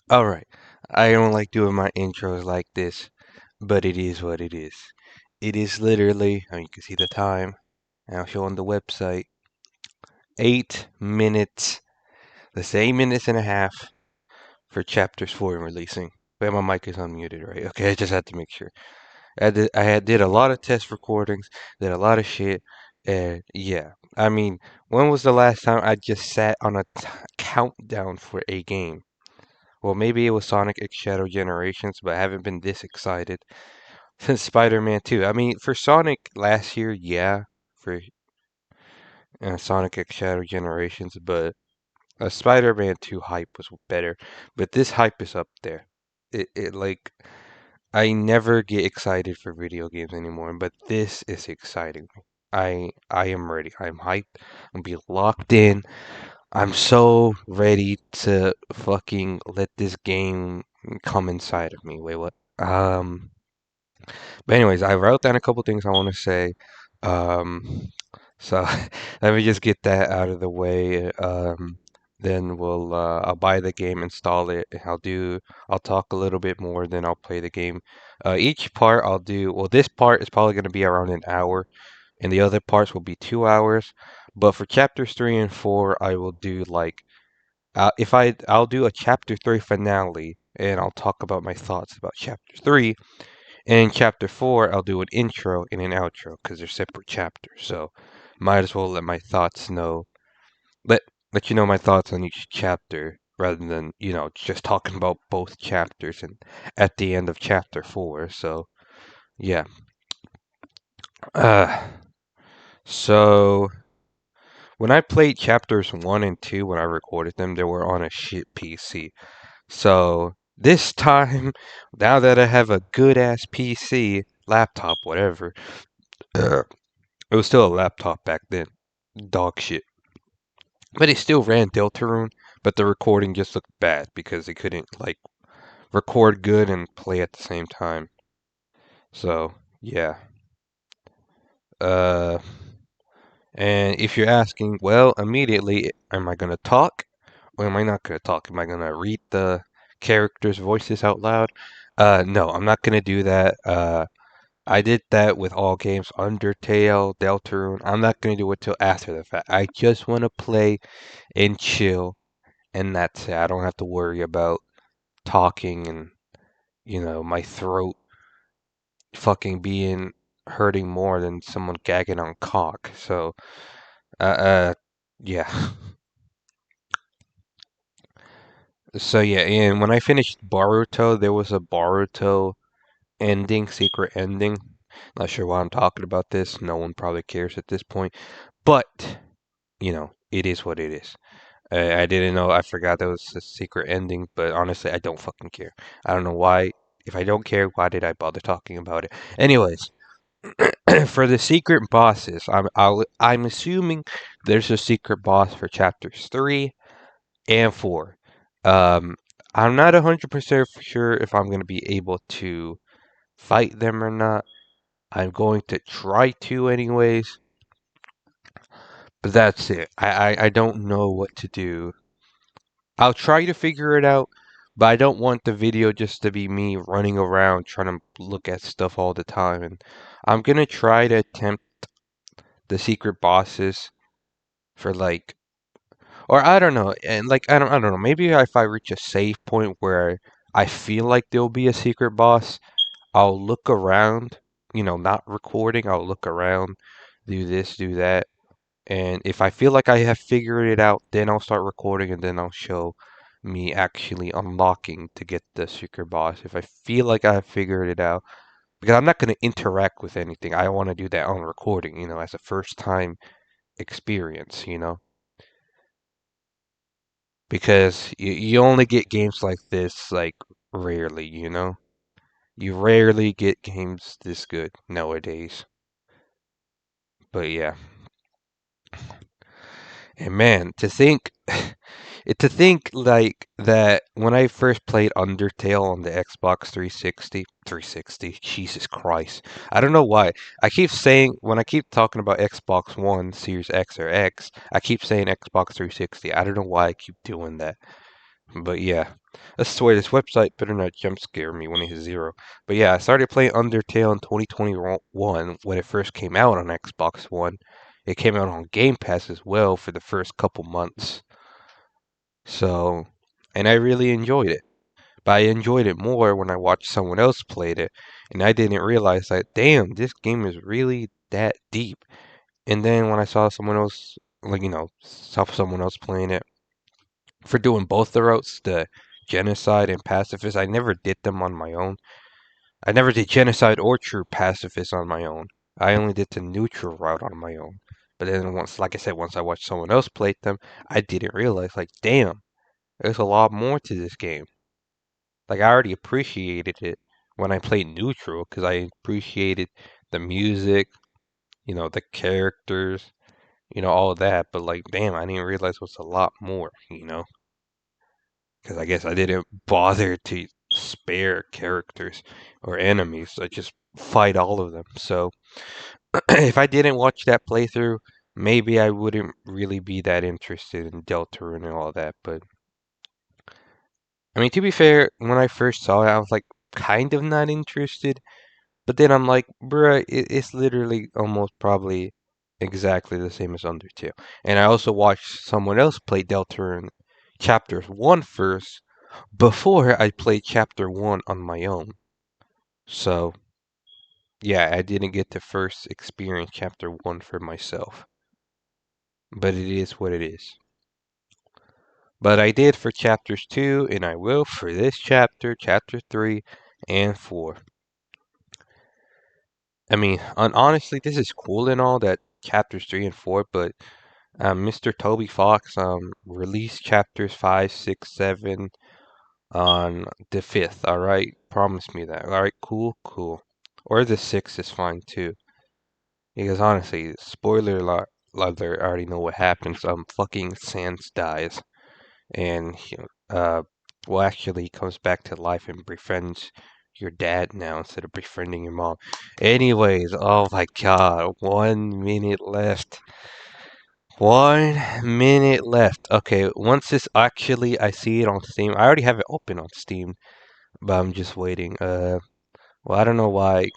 Alright, I don't like doing my intros like this, but it is what it is. It is literally, you can see the time, and I'll show on the website, 8 minutes, the same minutes and a half for chapters 4 and releasing. But my mic is unmuted, right? Okay, I just had to make sure. I did a lot of test recordings, did a lot of shit, and yeah. I mean, when was the last time I just sat on a countdown for a game? Well, maybe it was Sonic X Shadow Generations, but I haven't been this excited since Spider-Man 2. I mean, for Sonic last year, yeah, for Sonic X Shadow Generations, but Spider-Man 2 hype was better. But this hype is up there. It like I never get excited for video games anymore, but this is exciting me. I am ready. I'm hyped. I'm be locked in. I'm so ready to fucking let this game come inside of me. Wait, what? But anyways, I wrote down a couple things I want to say. Um, so let me just get that out of the way. Then I'll buy the game, install it, and I'll talk a little bit more, then I'll play the game. Each part I'll do, well, this part is probably going to be around an hour, and the other parts will be 2 hours. But for chapters 3 and 4, I will do like, if I'll do a chapter 3 finale, and I'll talk about my thoughts about chapter 3. And in chapter 4, I'll do an intro and an outro because they're separate chapters. So might as well let my thoughts know, let let you know my thoughts on each chapter rather than, just talking about both chapters and at the end of chapter 4. So, yeah. Uh, so when I played chapters 1 and 2 when I recorded them, they were on a shit PC. So this time, now that I have a good ass PC, laptop, whatever, it was still a laptop back then. Dog shit. But it still ran Deltarune, but the recording just looked bad because it couldn't, like, record good and play at the same time. So, yeah. Uh, and if you're asking, well, immediately, am I gonna talk or am I not gonna talk? Am I gonna read the characters' voices out loud? No, I'm not gonna do that. I did that with all games, Undertale, Deltarune. I'm not gonna do it till after the fact. I just want to play and chill, and that's it. I don't have to worry about talking and, my throat fucking being hurting more than someone gagging on cock. So, uh, uh yeah. So yeah, and when I finished Boruto, there was a Boruto ending, secret ending. Not sure why I'm talking about this. No one probably cares at this point. But, it is what it is. I didn't know. I forgot there was a secret ending, but honestly, I don't fucking care. I don't know why. If I don't care, why did I bother talking about it? Anyways, for the secret bosses, I'm assuming there's a secret boss for chapters 3 and 4. Um, I'm not 100% sure if I'm gonna be able to fight them or not. I'm going to try to anyways, but that's it. I don't know what to do. I'll try to figure it out, but I don't want the video just to be me running around trying to look at stuff all the time. And I'm gonna try to attempt the secret bosses for like, or I don't know, and like I don't know. Maybe if I reach a save point where I feel like there'll be a secret boss, I'll look around. Not recording. I'll look around, do this, do that. And if I feel like I have figured it out, then I'll start recording and then I'll show me actually unlocking to get the secret boss. If I feel like I have figured it out, because I'm not going to interact with anything. I want to do that on recording, as a first time experience. Because you only get games like this, like, rarely. You rarely get games this good nowadays. But yeah. And man, to think like that when I first played Undertale on the Xbox 360, Jesus Christ. I don't know why. I keep saying when I keep talking about Xbox One, Series X or X, I keep saying Xbox 360. I don't know why I keep doing that. But yeah, I swear this website better not jump scare me when it hits zero. But yeah, I started playing Undertale in 2021 when it first came out on Xbox One. It came out on Game Pass as well for the first couple months. So, and I really enjoyed it. But I enjoyed it more when I watched someone else played it, and I didn't realize that, damn, this game is really that deep. And then when I saw someone else, like, saw someone else playing it for doing both the routes, the genocide and pacifist, I never did them on my own. I never did genocide or true pacifist on my own. I only did the neutral route on my own. But then once, like I said, once I watched someone else play them, I didn't realize, like, damn, there's a lot more to this game. Like I already appreciated it when I played neutral because I appreciated the music, the characters, all of that. But like, damn, I didn't realize it was a lot more. Because I guess I didn't bother to spare characters or enemies. I just fight all of them. So if I didn't watch that playthrough, maybe I wouldn't really be that interested in Deltarune and all that. But I mean, to be fair, when I first saw it, I was like kind of not interested. But then I'm like, bruh, it's literally almost probably exactly the same as Undertale. And I also watched someone else play Deltarune Chapter 1 first before I played Chapter 1 on my own. So, yeah, I didn't get to first experience Chapter 1 for myself. But it is what it is. But I did for Chapters 2, and I will for this chapter, Chapter 3, and 4. I mean, honestly, this is cool and all that Chapters 3 and 4, but Mr. Toby Fox released chapters 5, 6, 7 on the 5th, alright? Promise me that. Alright, cool, cool. Or the 6th is fine too. Because honestly, spoiler alert, I already know what happens. Fucking Sans dies. And, well, actually, he comes back to life and befriends your dad now instead of befriending your mom. Anyways, oh my god, 1 minute left. 1 minute left. Okay, once this actually, I see it on Steam. I already have it open on Steam, but I'm just waiting. Well, I don't know why.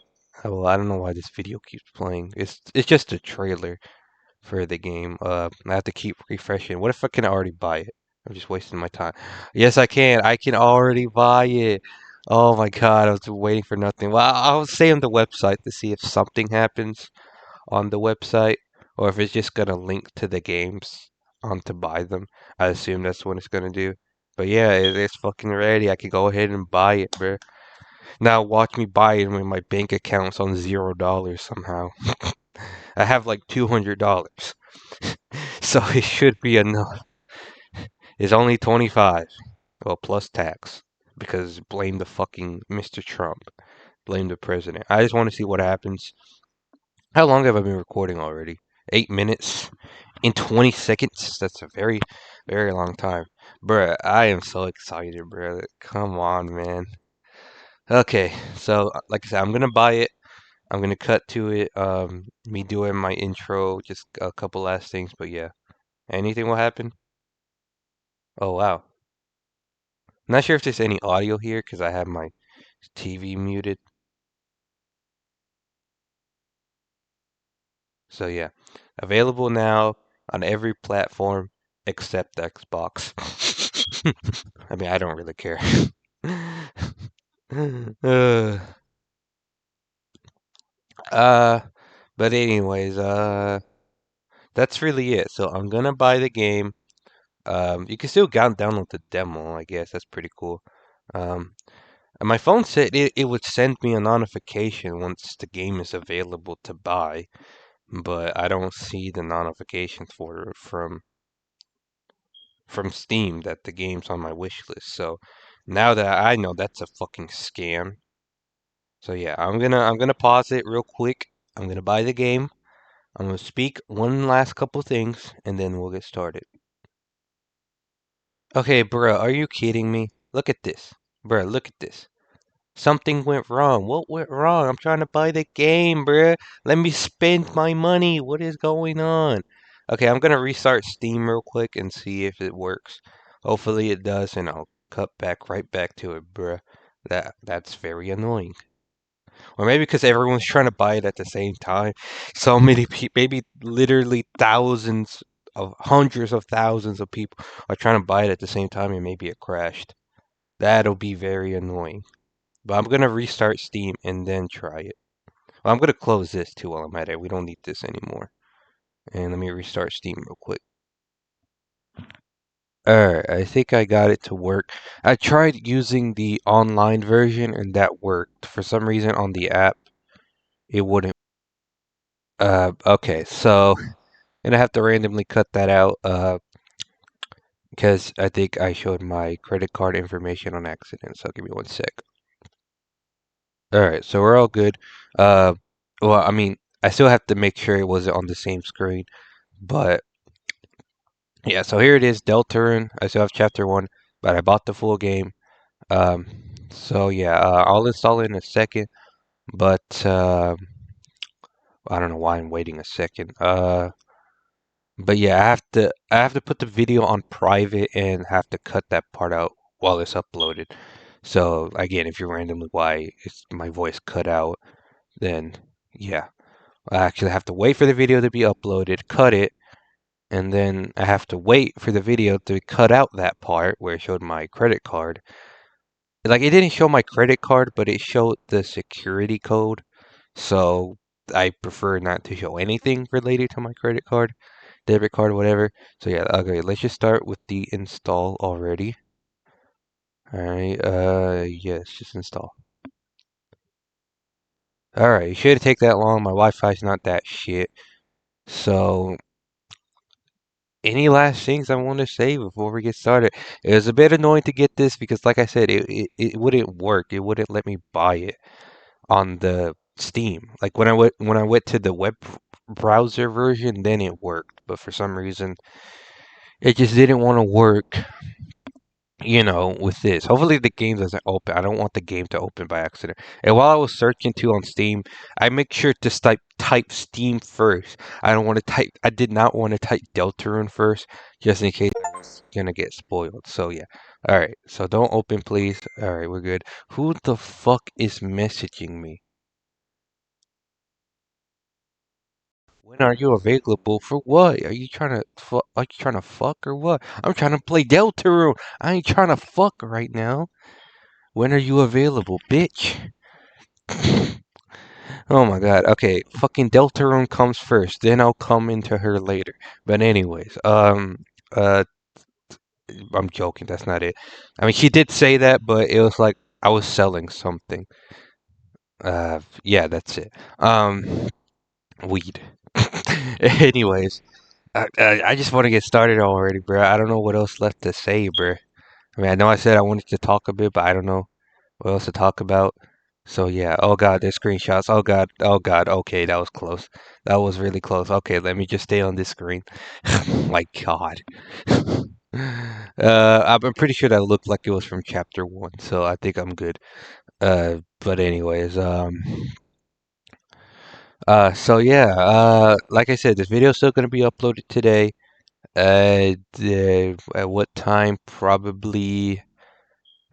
Well, I don't know why this video keeps playing. It's just a trailer for the game. I have to keep refreshing. What if I can already buy it? I'm just wasting my time. Yes, I can. I can already buy it. Oh my god, I was waiting for nothing. Well, I'll stay on the website to see if something happens on the website, or if it's just gonna link to the games to buy them. I assume that's what it's gonna do. But yeah, it's fucking ready. I can go ahead and buy it, bro. Now watch me buy it when my bank account's on $0 somehow. I have like $200, so it should be enough. It's only 25, well plus tax, because blame the fucking Mr. Trump, blame the president. I just want to see what happens. How long have I been recording already? 8 minutes in 20 seconds? That's a very, very long time. Bruh, I am so excited, bruh. Come on, man. Okay, so like I said, I'm gonna buy it. I'm gonna cut to it. Me doing my intro, just a couple last things, but yeah. Anything will happen? Oh wow. Not sure if there's any audio here because I have my TV muted. So yeah, available now on every platform except Xbox. I mean, I don't really care. uh, uh, but anyways, that's really it. So I'm gonna buy the game. You can still download the demo, I guess. That's pretty cool. Um, and my phone said it would send me a notification once the game is available to buy, but I don't see the notifications for from Steam that the game's on my wish list. So now that I know that's a fucking scam. So yeah, I'm gonna pause it real quick. I'm gonna buy the game. I'm gonna speak one last couple things and then we'll get started. Okay, bruh, are you kidding me? Look at this. Bruh, look at this. Something went wrong. What went wrong? I'm trying to buy the game, bruh. Let me spend my money. What is going on? Okay, I'm gonna restart Steam real quick and see if it works. Hopefully it does, and I'll cut back right back to it, bruh. That's very annoying. Or maybe because everyone's trying to buy it at the same time. So many people, maybe literally thousands of hundreds of thousands of people are trying to buy it at the same time, and maybe it crashed. That'll be very annoying. But I'm gonna restart Steam and then try it. Well, I'm gonna close this too while I'm at it. We don't need this anymore. And let me restart Steam real quick. Alright, I think I got it to work. I tried using the online version and that worked. For some reason on the app, it wouldn't. Okay, so and I have to randomly cut that out because I think I showed my credit card information on accident. So give me one sec. All right, so we're all good. Uh, well, I mean, I still have to make sure it wasn't on the same screen, but yeah. So here it is, Deltarune. I still have Chapter 1, but I bought the full game. Um, so yeah, I'll install it in a second, but I don't know why I'm waiting a second. But yeah, I have to put the video on private and have to cut that part out while it's uploaded. So again, if you're randomly why it's my voice cut out, then yeah, I actually have to wait for the video to be uploaded, cut it, and then I have to wait for the video to cut out that part where it showed my credit card. Like it didn't show my credit card, but it showed the security code. So I prefer not to show anything related to my credit card, debit card, whatever. So yeah, okay, let's just start with the install already. Alright, yes, just install. Alright, it shouldn't take that long. My Wi-Fi's not that shit. So, any last things I want to say before we get started? It was a bit annoying to get this because, like I said, it wouldn't work. It wouldn't let me buy it on the Steam. Like when I went to the web browser version, then it worked. But for some reason, it just didn't want to work, with this. Hopefully the game doesn't open. I don't want the game to open by accident. And while I was searching too on Steam, I make sure to type Steam first. I did not want to type Deltarune first, just in case I was gonna get spoiled. So yeah. Alright, so don't open please. Alright, we're good. Who the fuck is messaging me? When are you available for what? Are you trying to fuck or what? I'm trying to play Deltarune. I ain't trying to fuck right now. When are you available, bitch? Oh my god. Okay, fucking Deltarune comes first, then I'll come into her later. But anyways, uh, I'm joking. That's not it. I mean, she did say that, but it was like I was selling something. Yeah, that's it. Weed. Anyways, I just want to get started already, bro. I don't know what else left to say, bro. I mean, I know I said I wanted to talk a bit, but I don't know what else to talk about. So yeah, oh god, there's screenshots. Oh god, oh god. Okay, that was close. That was really close. Okay, let me just stay on this screen. My god. I'm pretty sure that looked like it was from chapter 1, so I think I'm good. But anyways, so yeah, like I said, this video is still gonna be uploaded today. At what time? Probably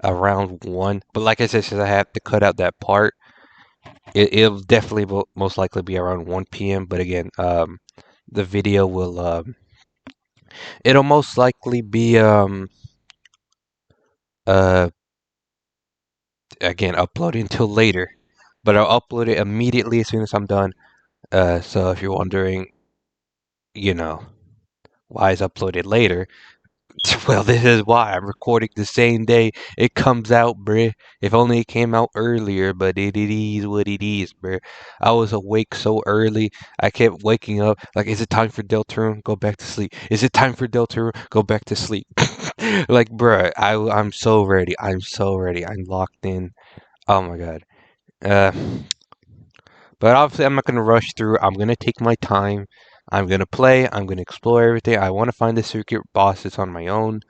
around 1. But like I said, since I have to cut out that part, it'll definitely most likely be around 1 p.m. But again, the video will it'll most likely be uh again uploaded until later. But I'll upload it immediately as soon as I'm done. So if you're wondering, you know, why is uploaded later? Well, this is why I'm recording the same day it comes out, bruh. If only it came out earlier, but it is what it is, bruh. I was awake so early, I kept waking up. Like, is it time for Deltarune? Go back to sleep. Is it time for Deltarune? Go back to sleep. Like, bruh, I'm so ready. I'm so ready. I'm locked in. Oh my god. Uh, but obviously, I'm not gonna rush through. I'm gonna take my time. I'm gonna play. I'm gonna explore everything. I want to find the secret bosses on my own.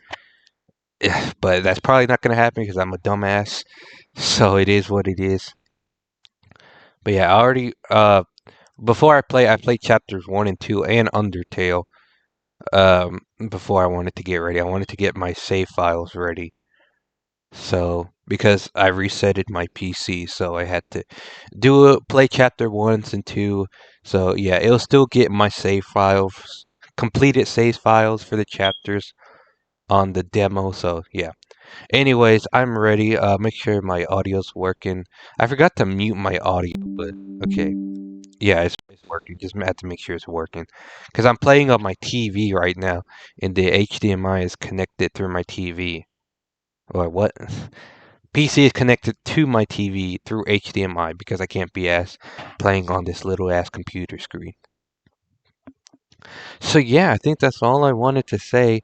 But that's probably not gonna happen because I'm a dumbass. So it is what it is. But yeah, I already before I played chapters 1 and 2 and Undertale. before I wanted to get ready. I wanted to get my save files ready. So, because I resetted my PC, so I had to play chapter 1 and 2. So, yeah, it'll still get my save files, completed save files for the chapters on the demo. So, yeah. Anyways, I'm ready. Make sure my audio's working. I forgot to mute my audio, but okay. Yeah, it's working. Just had to make sure it's working. Because I'm playing on my TV right now, and the HDMI is connected through my TV. Or what? PC is connected to my TV through HDMI because I can't be ass playing on this little ass computer screen. So yeah, I think that's all I wanted to say.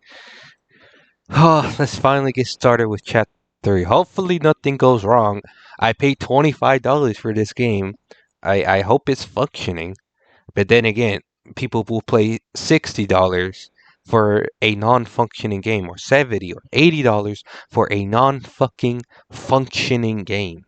Oh, let's finally get started with Chapter 3. Hopefully nothing goes wrong. I paid $25 for this game. I hope it's functioning. But then again, people will pay $60 for a non-functioning game, or 70 or $80 for a non-fucking functioning game.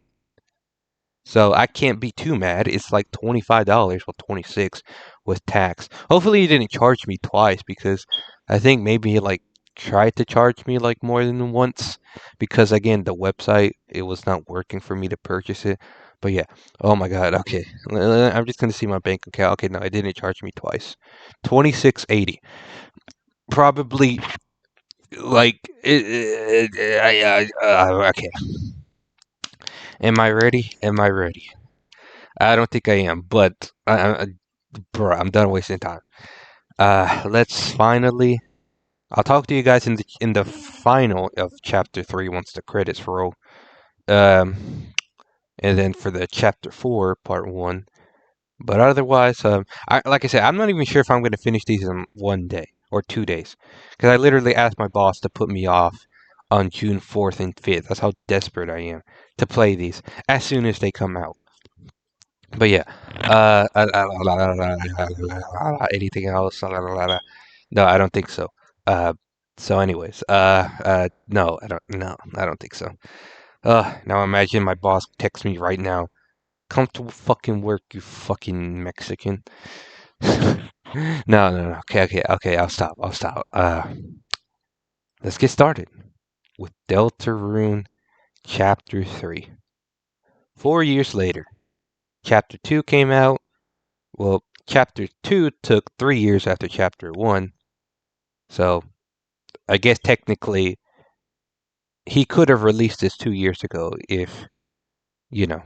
So I can't be too mad. It's like $25 or 26 with tax. Hopefully he didn't charge me twice, because I think maybe he like tried to charge me like more than once, because again the website, it was not working for me to purchase it. But yeah. Oh my god. Okay. I'm just gonna see my bank account. Okay, no, it didn't charge me twice. 26.80. Probably like okay. Am I ready? Am I ready? I don't think I am, but bro, I'm done wasting time. Let's finally. I'll talk to you guys in the final of chapter 3 once the credits roll. Um, and then for the chapter 4 part 1. But otherwise, like I said, I'm not even sure if I'm going to finish these in 1 day or 2 days, because I literally asked my boss to put me off on June 4th and 5th. That's how desperate I am to play these as soon as they come out. But yeah, anything else? No, I don't think so. Uh, so anyways, no, I don't. No, I don't think so. Now imagine my boss texts me right now. Come to fucking work, you fucking Mexican. No, no, no. Okay, okay, okay. I'll stop. I'll stop. Let's get started with Deltarune Chapter 3. 4 years later, Chapter 2 came out. Well, Chapter 2 took 3 years after Chapter 1, so I guess technically he could have released this 2 years ago if, you know,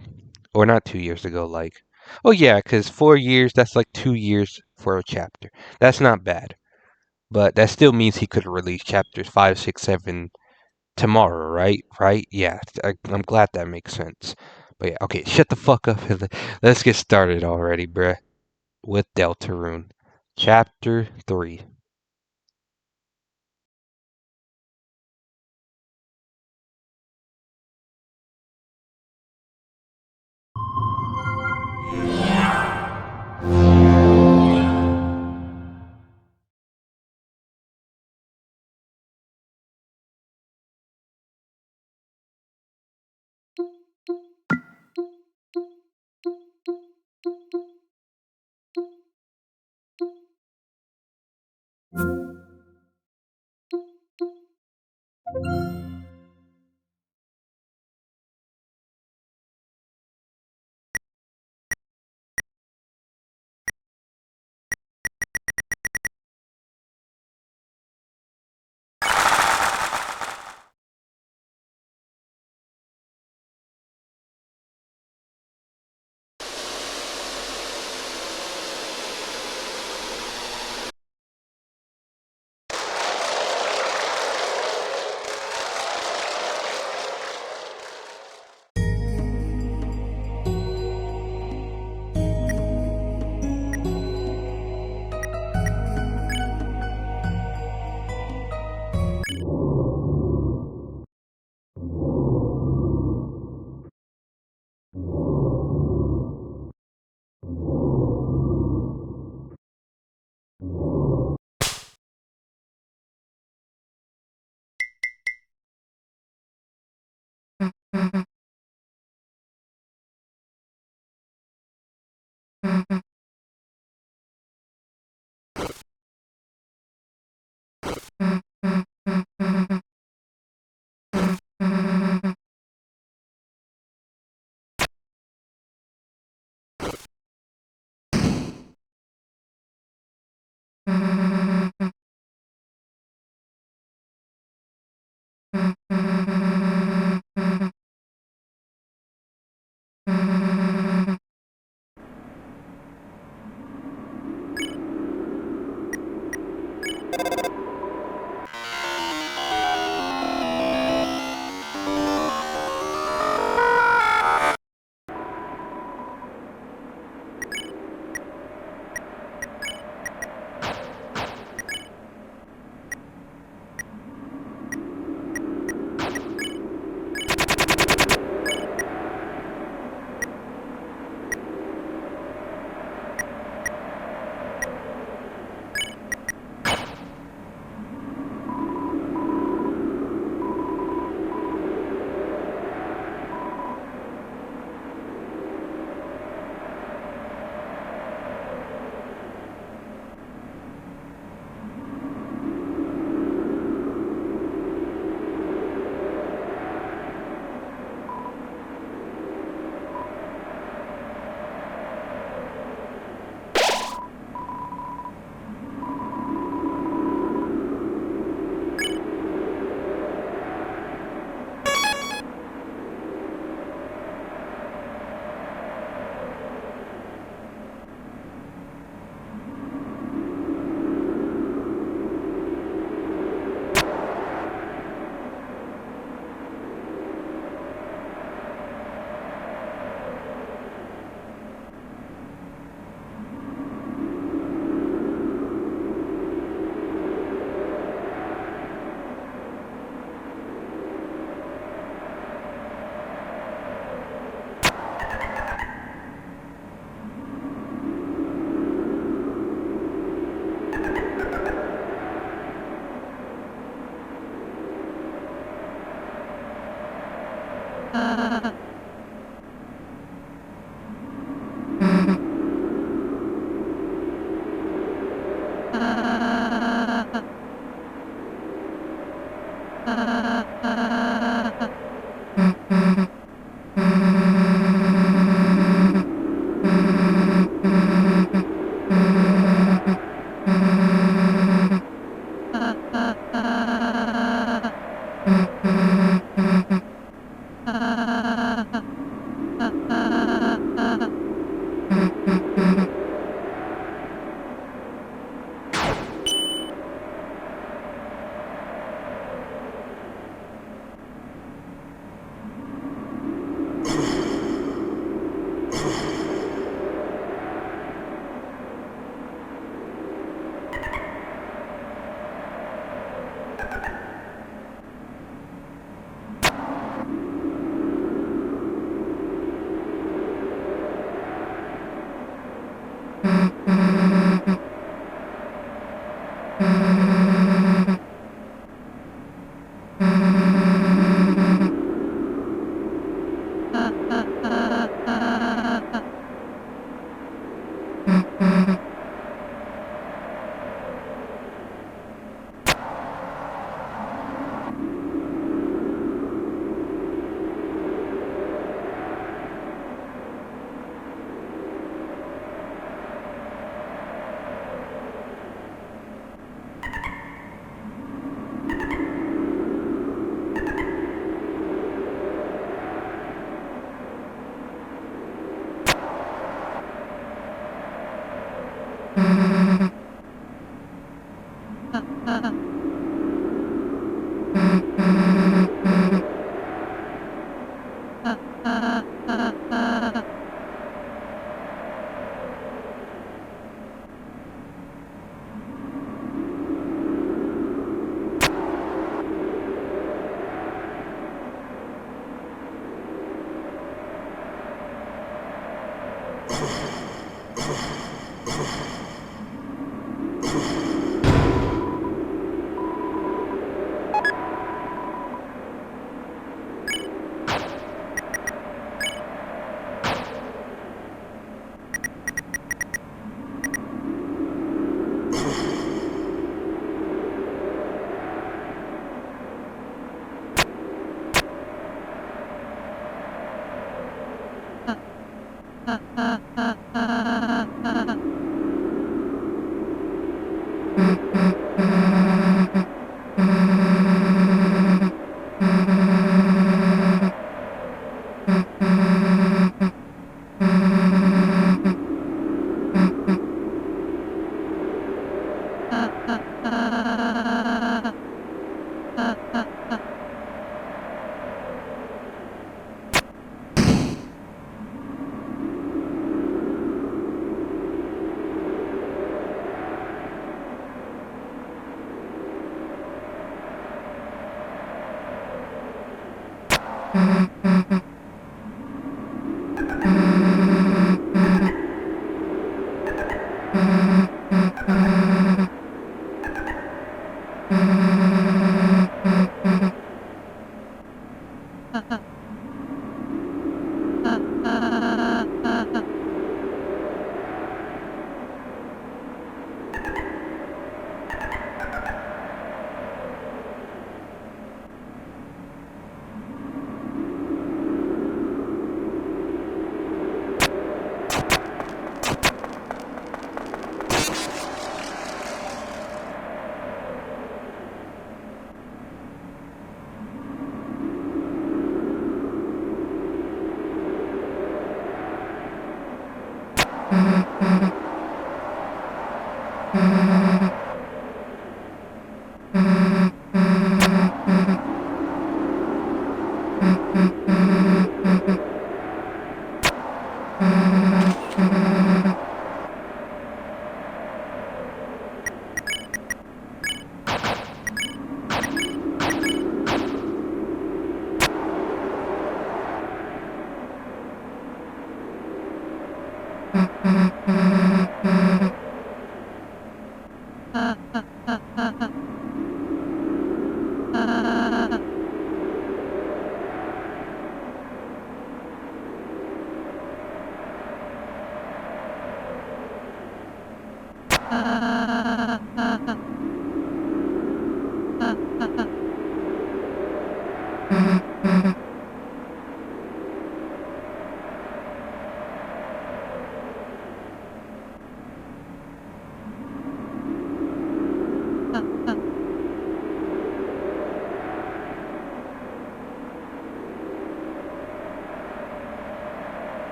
or not 2 years ago, like, oh yeah, because 4 years, that's like 2 years for a chapter. That's not bad, but that still means he could have released chapters 5, 6, 7 tomorrow, right? Right? Yeah, I'm glad that makes sense. But yeah, okay, shut the fuck up. Let's get started already, bruh, with Deltarune. Chapter 3.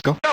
Let's go.